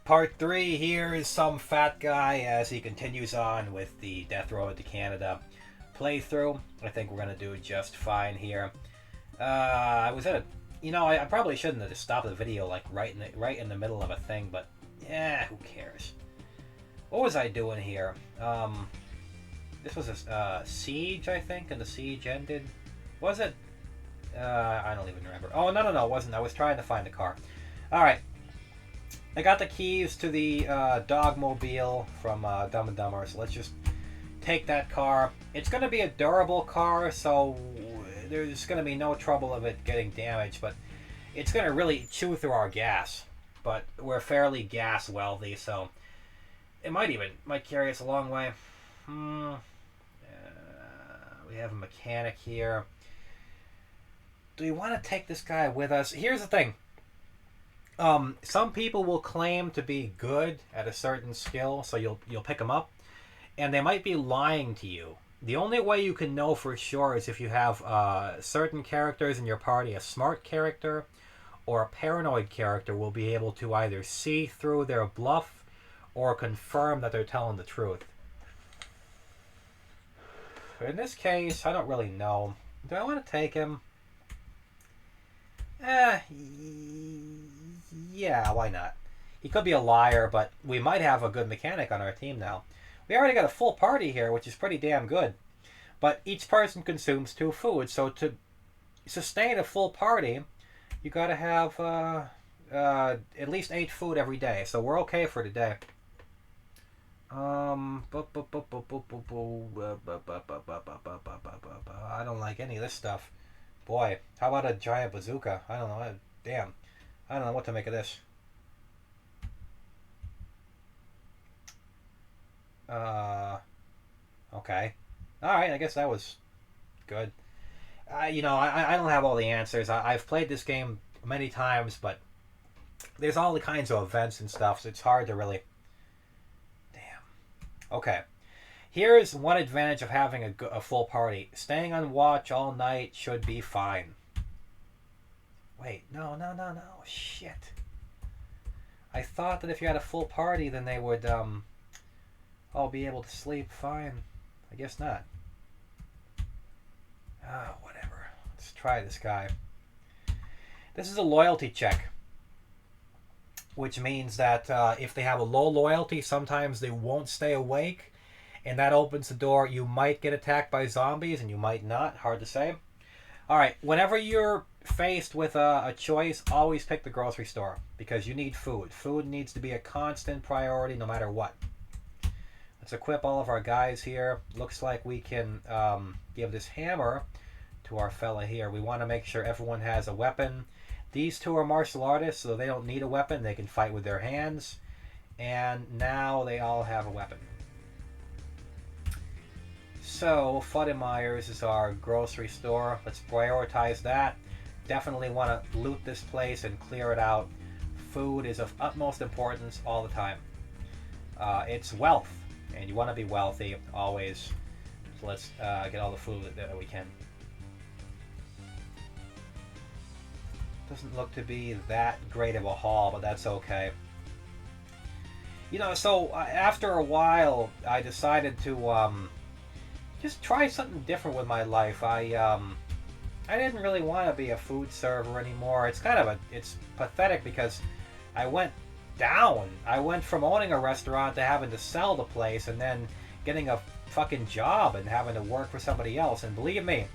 Part 3 here is some fat guy as he continues on with the Death Road to Canada playthrough. I think we're going to do just fine here. I was at a... I probably shouldn't have stopped the video like right in the middle of a thing, but yeah, who cares? What was I doing here? This was a siege, I think, and the siege ended. Was it? I don't even remember. Oh, no, it wasn't. I was trying to find the car. Alright. I got the keys to the Dogmobile from Dumb and Dumber, so let's just take that car. It's going to be a durable car, so there's going to be no trouble of it getting damaged, but it's going to really chew through our gas. But we're fairly gas wealthy, so it might carry us a long way. We have a mechanic here. Do we want to take this guy with us? Here's the thing. Some people will claim to be good at a certain skill, so you'll pick them up, and they might be lying to you. The only way you can know for sure is if you have certain characters in your party. A smart character or a paranoid character will be able to either see through their bluff or confirm that they're telling the truth. In this case, I don't really know. Do I want to take him? Yeah, why not? He could be a liar, but we might have a good mechanic on our team now. We already got a full party here, which is pretty damn good. But each person consumes 2 foods, so to sustain a full party, you gotta have at least 8 food every day. So we're okay for today. I don't like any of this stuff. Boy, how about a giant bazooka? I don't know. Damn. I don't know what to make of this. Okay. Alright, I guess that was good. I don't have all the answers. I've played this game many times, but there's all the kinds of events and stuff, so it's hard to really... Damn. Okay. Here's one advantage of having a full party. Staying on watch all night should be fine. Wait, no. Shit. I thought that if you had a full party, then they would all be able to sleep fine. I guess not. Oh, whatever. Let's try this guy. This is a loyalty check, which means that if they have a low loyalty, sometimes they won't stay awake, and that opens the door. You might get attacked by zombies, and you might not. Hard to say. Alright, whenever you're faced with a choice, always pick the grocery store, because you need food. Food needs to be a constant priority no matter what. Let's equip all of our guys here. Looks like we can give this hammer to our fella here. We want to make sure everyone has a weapon. These 2 are martial artists, so they don't need a weapon. They can fight with their hands. And now they all have a weapon. So, Fuddemeyer's is our grocery store. Let's prioritize that. Definitely want to loot this place and clear it out. Food is of utmost importance all the time. It's wealth, and you want to be wealthy always. So let's get all the food that we can. Doesn't look to be that great of a haul, but that's okay. So after a while, I decided to just try something different with my life. I didn't really want to be a food server anymore. It's it's pathetic because I went down. I went from owning a restaurant to having to sell the place and then getting a fucking job and having to work for somebody else. And believe me,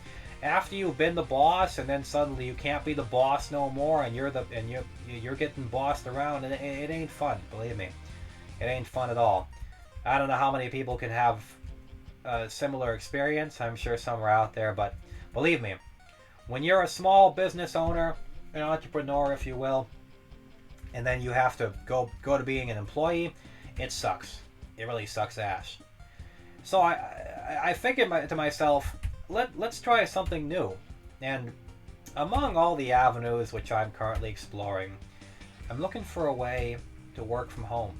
after you've been the boss and then suddenly you can't be the boss no more and you're getting bossed around, and it ain't fun. Believe me, it ain't fun at all. I don't know how many people can have a similar experience. I'm sure some are out there, but believe me, when you're a small business owner, an entrepreneur if you will, and then you have to go to being an employee, it sucks. It really sucks ass. So I figured to myself, let's try something new. And among all the avenues which I'm currently exploring, I'm looking for a way to work from home,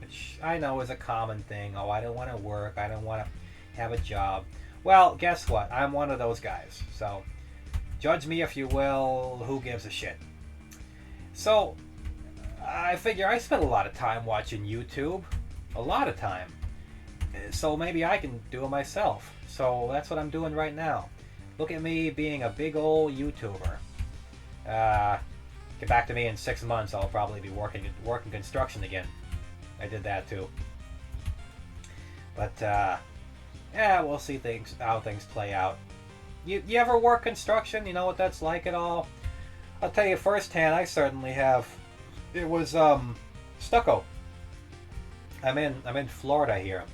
which I know is a common thing. Oh, I don't want to work. I don't want to have a job. Well, guess what? I'm one of those guys. So judge me if you will. Who gives a shit? So I figure I spend a lot of time watching YouTube. A lot of time. So maybe I can do it myself. So that's what I'm doing right now. Look at me being a big old YouTuber. Get back to me in 6 months. I'll probably be working construction again. I did that too. But yeah, we'll see how things play out. You ever work construction? You know what that's like at all? I'll tell you firsthand. I certainly have. It was stucco. I'm in Florida here,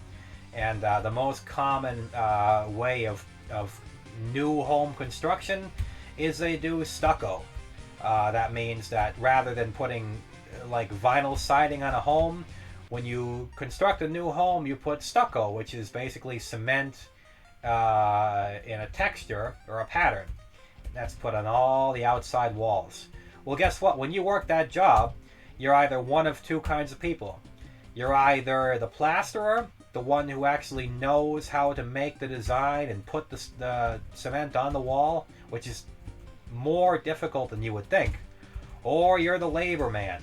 and the most common way of new home construction is they do stucco. That means that rather than putting like vinyl siding on a home, when you construct a new home, you put stucco, which is basically cement in a texture or a pattern. That's put on all the outside walls. Well, guess what? When you work that job, you're either one of two kinds of people. You're either the plasterer, the one who actually knows how to make the design and put the cement on the wall, which is more difficult than you would think, or you're the labor man.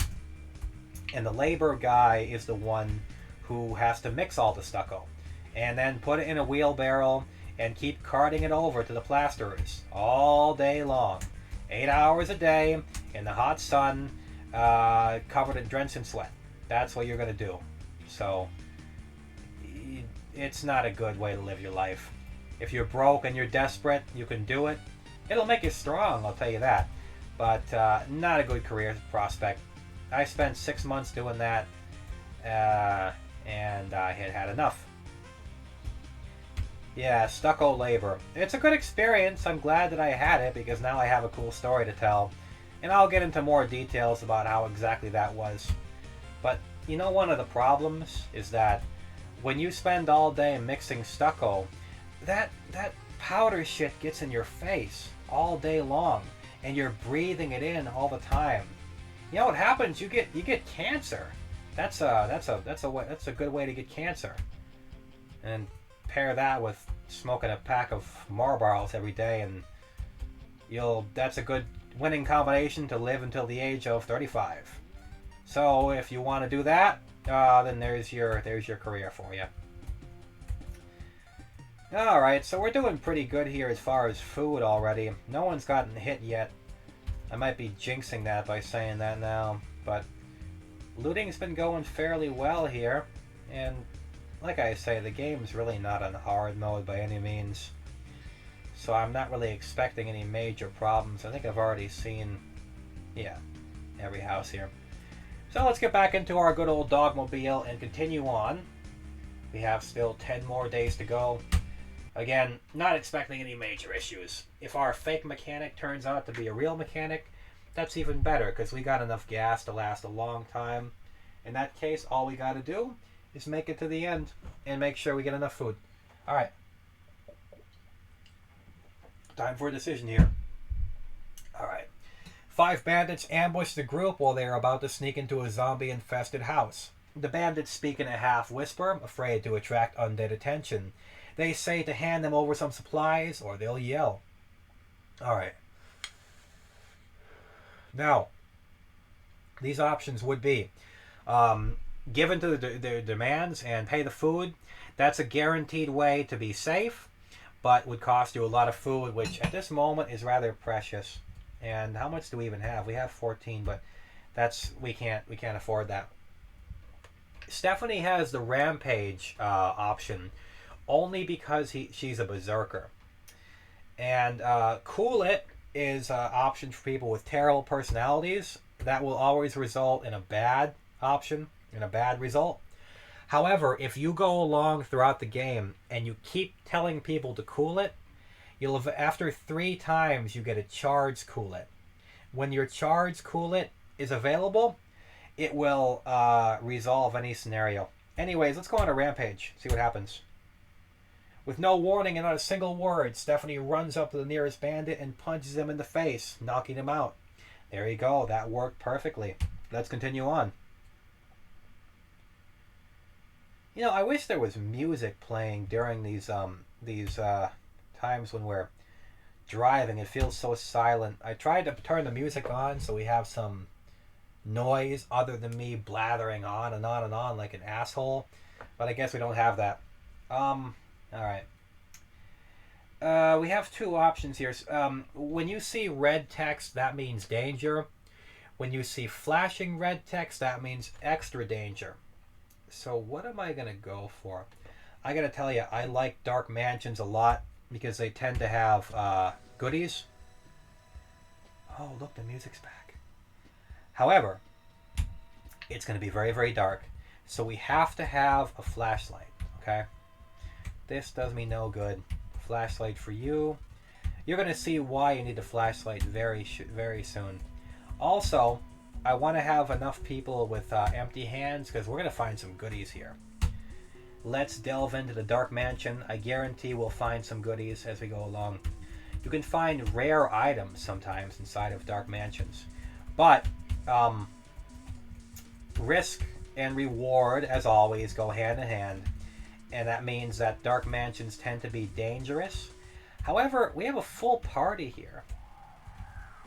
And the labor guy is the one who has to mix all the stucco and then put it in a wheelbarrow and keep carting it over to the plasterers all day long. 8 hours a day in the hot sun, covered in drenched sweat. That's what you're going to do. So it's not a good way to live your life. If you're broke and you're desperate, you can do it. It'll make you strong, I'll tell you that. But not a good career prospect. I spent 6 months doing that, and I had had enough. Yeah, stucco labor. It's a good experience. I'm glad that I had it because now I have a cool story to tell. And I'll get into more details about how exactly that was. But you know, one of the problems is that when you spend all day mixing stucco, that powder shit gets in your face all day long, and you're breathing it in all the time. You know what happens? You get cancer. That's a good way to get cancer. And pair that with smoking a pack of Marlboros every day, and that's a good winning combination to live until the age of 35. So if you want to do that, then there's your career for you. Alright, so we're doing pretty good here as far as food already. No one's gotten hit yet. I might be jinxing that by saying that now, but looting's been going fairly well here, and like I say, the game's really not on hard mode by any means, so I'm not really expecting any major problems. I think I've already seen, yeah, every house here. So let's get back into our good old Dogmobile and continue on. We have still 10 more days to go. Again, not expecting any major issues. If our fake mechanic turns out to be a real mechanic, that's even better because we got enough gas to last a long time. In that case, all we got to do is make it to the end and make sure we get enough food. Alright. Time for a decision here. Alright. 5 bandits ambush the group while they are about to sneak into a zombie-infested house. The bandits speak in a half-whisper, afraid to attract undead attention. They say to hand them over some supplies or they'll yell. Alright. Now, these options would be given to their demands and pay the food. That's a guaranteed way to be safe, but would cost you a lot of food, which at this moment is rather precious. And how much do we even have? We have 14, but we can't afford that. Stephanie has the rampage option only because she's a berserker. And cool it is an option for people with terrible personalities. That will always result in a bad option, in a bad result. However, if you go along throughout the game and you keep telling people to cool it, after 3 times you get a charged cool it. When your charged cool it is available, it will resolve any scenario. Anyways, let's go on a rampage, see what happens. With no warning and not a single word, Stephanie runs up to the nearest bandit and punches him in the face, knocking him out. There you go, that worked perfectly. Let's continue on. You know, I wish there was music playing during these times when we're driving. It feels so silent. I tried to turn the music on so we have some noise other than me blathering on and on and on like an asshole. But I guess we don't have that. All right. We have two options here. When you see red text, that means danger. When you see flashing red text, that means extra danger. So what am I going to go for? I got to tell you, I like dark mansions a lot because they tend to have goodies. Oh, look, the music's back. However, it's going to be very, very dark. So we have to have a flashlight, okay? This does me no good. Flashlight for you. You're going to see why you need a flashlight very soon. Also, I want to have enough people with empty hands because we're going to find some goodies here. Let's delve into the Dark Mansion. I guarantee we'll find some goodies as we go along. You can find rare items sometimes inside of Dark Mansions. But risk and reward, as always, go hand in hand. And that means that Dark Mansions tend to be dangerous. However, we have a full party here.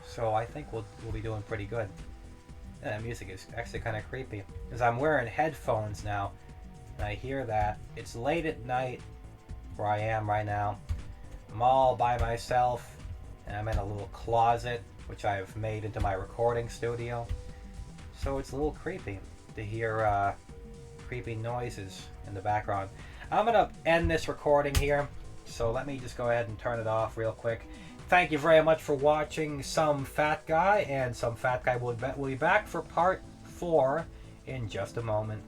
So I think we'll be doing pretty good. And that music is actually kind of creepy. Because I'm wearing headphones now. And I hear that. It's late at night where I am right now. I'm all by myself. And I'm in a little closet, which I've made into my recording studio. So it's a little creepy to hear creepy noises in the background. I'm going to end this recording here. So let me just go ahead and turn it off real quick. Thank you very much for watching Some Fat Guy, and Some Fat Guy will be back for part 4 in just a moment.